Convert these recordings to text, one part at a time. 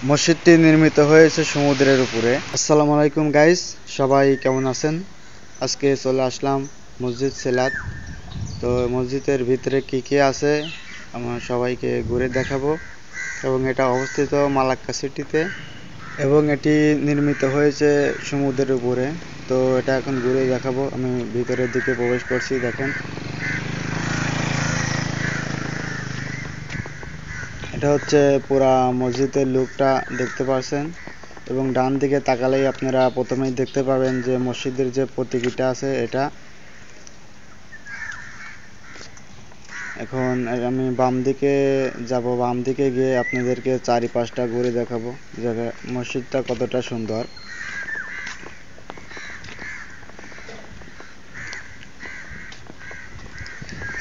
মসজিদটি নির্মিত হয়েছে সমুদ্রের উপরে। আসসালামু আলাইকুম গাইস, সবাই কেমন আছেন? আজকে চলে আসলাম মসজিদ সেলাত। তো মসজিদের ভিতরে কি কি আছে আমরা সবাইকে ঘুরে দেখাবো। এবং এটা অবস্থিত মালাক্কা সিটিতে এবং এটি নির্মিত হয়েছে সমুদ্রের উপরে। তো এটা এখন ঘুরে দেখাবো। আমি ভিতরের দিকে প্রবেশ করছি। দেখেন, এটা হচ্ছে পুরা মসজিদের লুকটা দেখতে পাচ্ছেন। এবং ডান দিকে তাকালেই আপনারা প্রথমেই দেখতে পাবেন যে মসজিদের যে প্রতীকীটা আছে এটা। এখন আমি বাম দিকে যাব, বাম দিকে গিয়ে আপনাদেরকে চারিপাশটা ঘুরে দেখাবো যে মসজিদটা কতটা সুন্দর।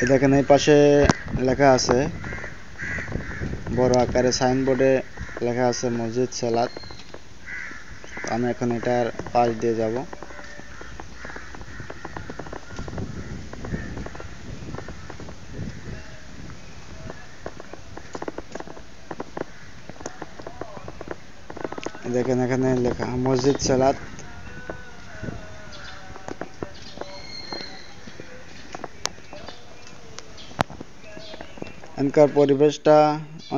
এই দেখেন, এই পাশে লেখা আছে বড় আকারে সাইনবোর্ডে লেখা আছে মসজিদ সেলাত। আমি এখন এটার পাশ দিয়ে যাব। দেখেন, এখানে লেখা মসজিদ সেলাত। এখানকার পরিবেশটা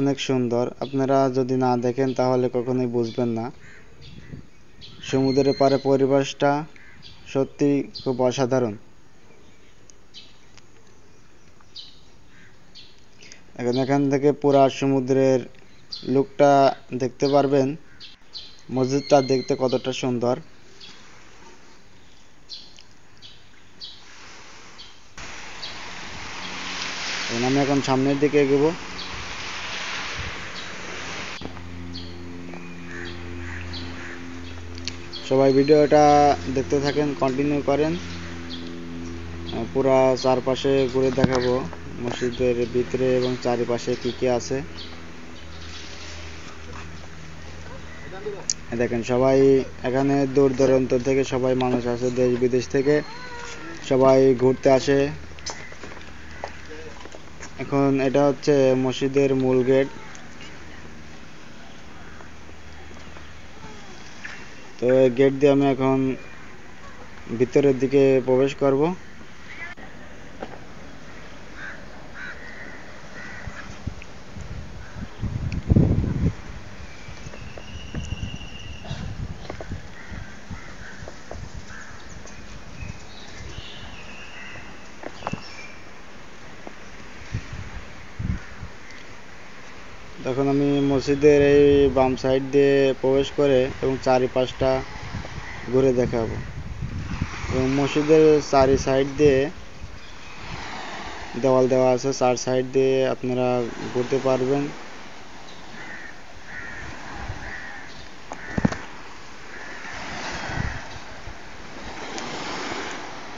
অনেক সুন্দর। আপনারা যদি না দেখেন তাহলে কখনোই বুঝবেন না। সমুদ্রের পাড়ে পরিবেশটা সত্যি খুব অসাধারণ। এখান থেকে পুরা সমুদ্রের লুকটা দেখতে পারবেন। মসজিদটা দেখতে কতটা সুন্দর। আমি এখন সামনের দিকে এগোবো। সবাই ভিডিওটা দেখতে থাকেন, কন্টিনিউ করেন। পুরা চারপাশে ঘুরে দেখাবো মসজিদের ভিতরে এবং চারিপাশে কি কি আছে। দেখেন, সবাই এখানে দূর দূরান্ত থেকে সবাই মানুষ আসে, দেশ বিদেশ থেকে সবাই ঘুরতে আসে। এখন এটা হচ্ছে মসজিদের মূল গেট। তো এই গেট দিয়ে আমি এখন ভিতরের দিকে প্রবেশ করব। তখন আমি মসজিদের এই বাম সাইড দিয়ে প্রবেশ করে এবং চারিপাশটা ঘুরে দেখাবো। এবং মসজিদের চারি সাইড দিয়ে দেওয়াল দেওয়া আছে, চার সাইড দিয়ে আপনারা ঘুরতে পারবেন।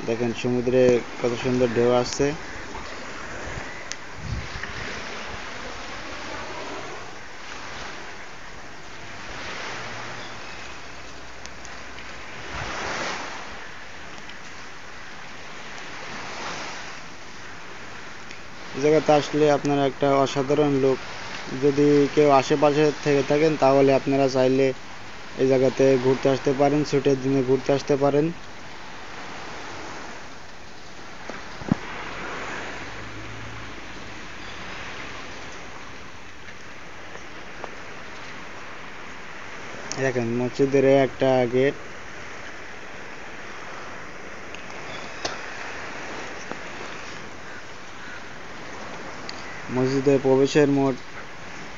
দেখেন সমুদ্রে কত সুন্দর ঢেউ আসছে। এই জায়গাতে আসলে আপনারা একটা অসাধারণ লোক, যদি কেউ আশেপাশে থেকে থাকেন তাহলে আপনারা চাইলে এই জায়গাতে ঘুরতে আসতে পারেন, ছুটির দিনে ঘুরতে আসতে পারেন। দেখেন মসজিদের একটা গেট। মসজিদে প্রবেশের মোট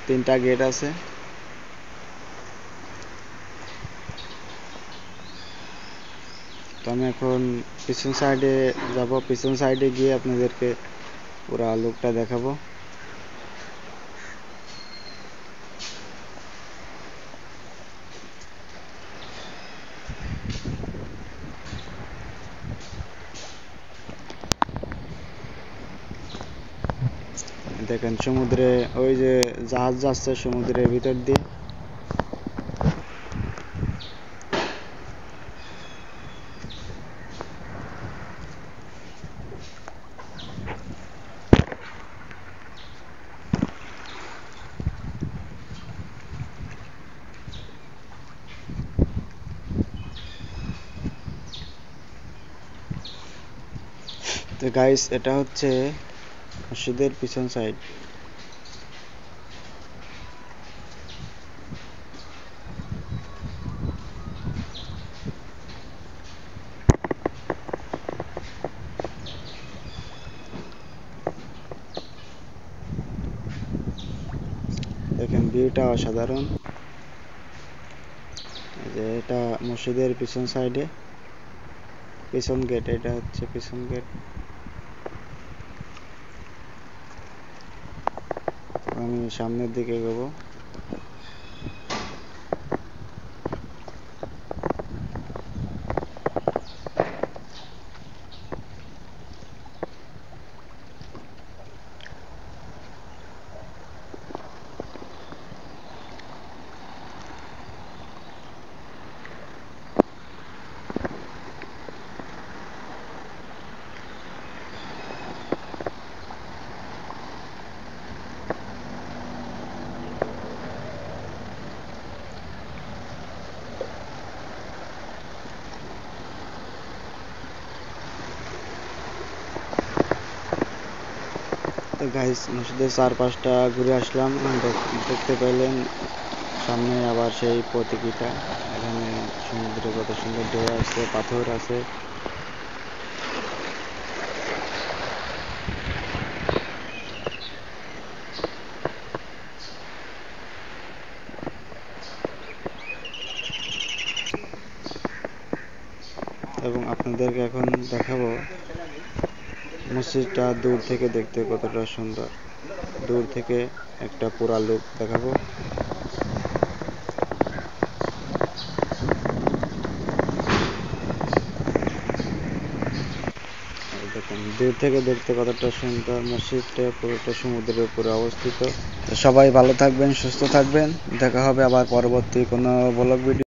3টা গেট আছে। তো আমি এখন পিছন সাইডে যাব, পিছন সাইডে গিয়ে আপনাদেরকে পুরো লুকটা দেখাবো। দেখেন সমুদ্রে ওই যে জাহাজ যাচ্ছে সমুদ্রের ভিতর দিয়ে। তো গাইস, এটা হচ্ছে মসজিদের পিছন সাইড। দেখেন ভিউটা অসাধারণ। যে এটা মসজিদের পিছন সাইডে, পিছন গেট, এটা হচ্ছে পিছন গেট। আমি সামনের দিকে এগোবো। তো গাইস, মসজিদের চারপাশটা ঘুরে আসলাম। দেখতে পেলেন সামনে আবার সেই প্রতীকীটা। এখানে সমুদ্রে কত সুন্দর ঢেউ আছে, পাথর আছে। এবং আপনাদেরকে এখন দেখাবো মসজিদটা দূর থেকে দেখতে কতটা সুন্দর। দূর থেকে একটা পুরা লুক দেখাবো। দেখুন দূর থেকে দেখতে কতটা সুন্দর। মসজিদটা পুরোটা সমুদ্রের উপরে অবস্থিত। তো সবাই ভালো থাকবেন, সুস্থ থাকবেন। দেখা হবে আবার পরবর্তী কোনো ব্লগ ভিডিও।